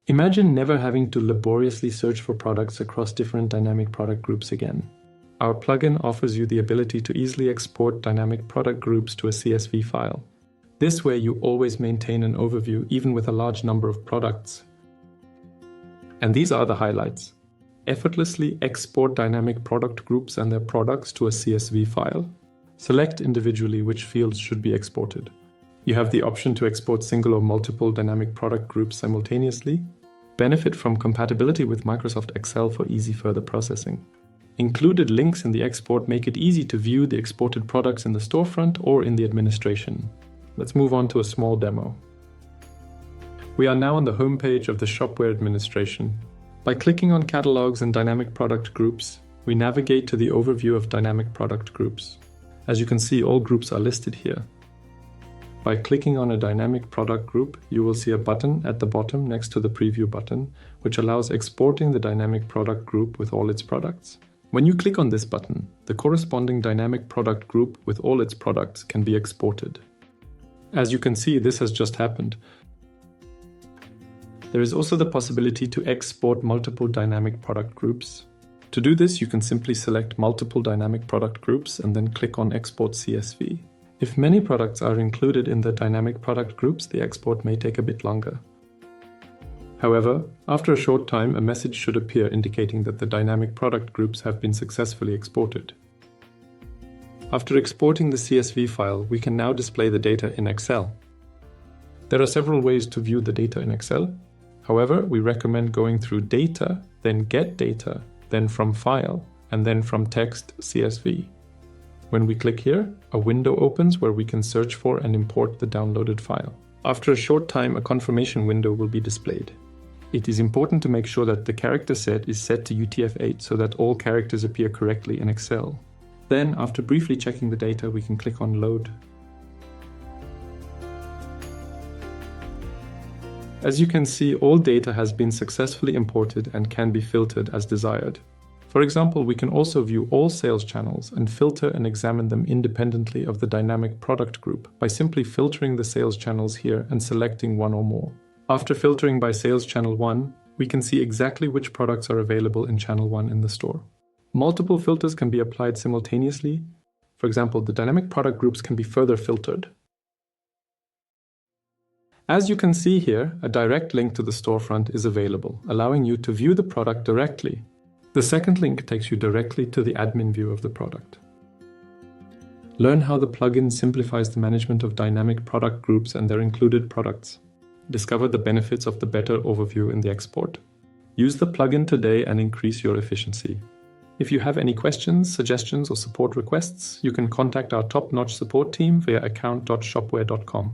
Imagine never having to laboriously search for products across different dynamic product groups again. Our plugin offers you the ability to easily export dynamic product groups to a CSV file. This way you always maintain an overview even with a large number of products. And these are the highlights. Effortlessly export dynamic product groups and their products to a CSV file. Select individually which fields should be exported. You have the option to export single or multiple dynamic product groups simultaneously. Benefit from compatibility with Microsoft Excel for easy further processing. Included links in the export make it easy to view the exported products in the storefront or in the administration. Let's move on to a small demo. We are now on the homepage of the Shopware administration. By clicking on Catalogs and Dynamic Product Groups, we navigate to the overview of dynamic product groups. As you can see, all groups are listed here. By clicking on a dynamic product group, you will see a button at the bottom next to the preview button, which allows exporting the dynamic product group with all its products. When you click on this button, the corresponding dynamic product group with all its products can be exported. As you can see, this has just happened. There is also the possibility to export multiple dynamic product groups. To do this, you can simply select multiple dynamic product groups and then click on Export CSV. If many products are included in the dynamic product groups, the export may take a bit longer. However, after a short time, a message should appear indicating that the dynamic product groups have been successfully exported. After exporting the CSV file, we can now display the data in Excel. There are several ways to view the data in Excel. However, we recommend going through Data, then Get Data, then from File, and then from Text CSV. When we click here, a window opens where we can search for and import the downloaded file. After a short time, a confirmation window will be displayed. It is important to make sure that the character set is set to UTF-8 so that all characters appear correctly in Excel. Then, after briefly checking the data, we can click on Load. As you can see, all data has been successfully imported and can be filtered as desired. For example, we can also view all sales channels and filter and examine them independently of the dynamic product group by simply filtering the sales channels here and selecting one or more. After filtering by sales channel 1, we can see exactly which products are available in channel 1 in the store. Multiple filters can be applied simultaneously. For example, the dynamic product groups can be further filtered. As you can see here, a direct link to the storefront is available, allowing you to view the product directly. The second link takes you directly to the admin view of the product. Learn how the plugin simplifies the management of dynamic product groups and their included products. Discover the benefits of the better overview in the export. Use the plugin today and increase your efficiency. If you have any questions, suggestions, or support requests, you can contact our top-notch support team via account.shopware.com.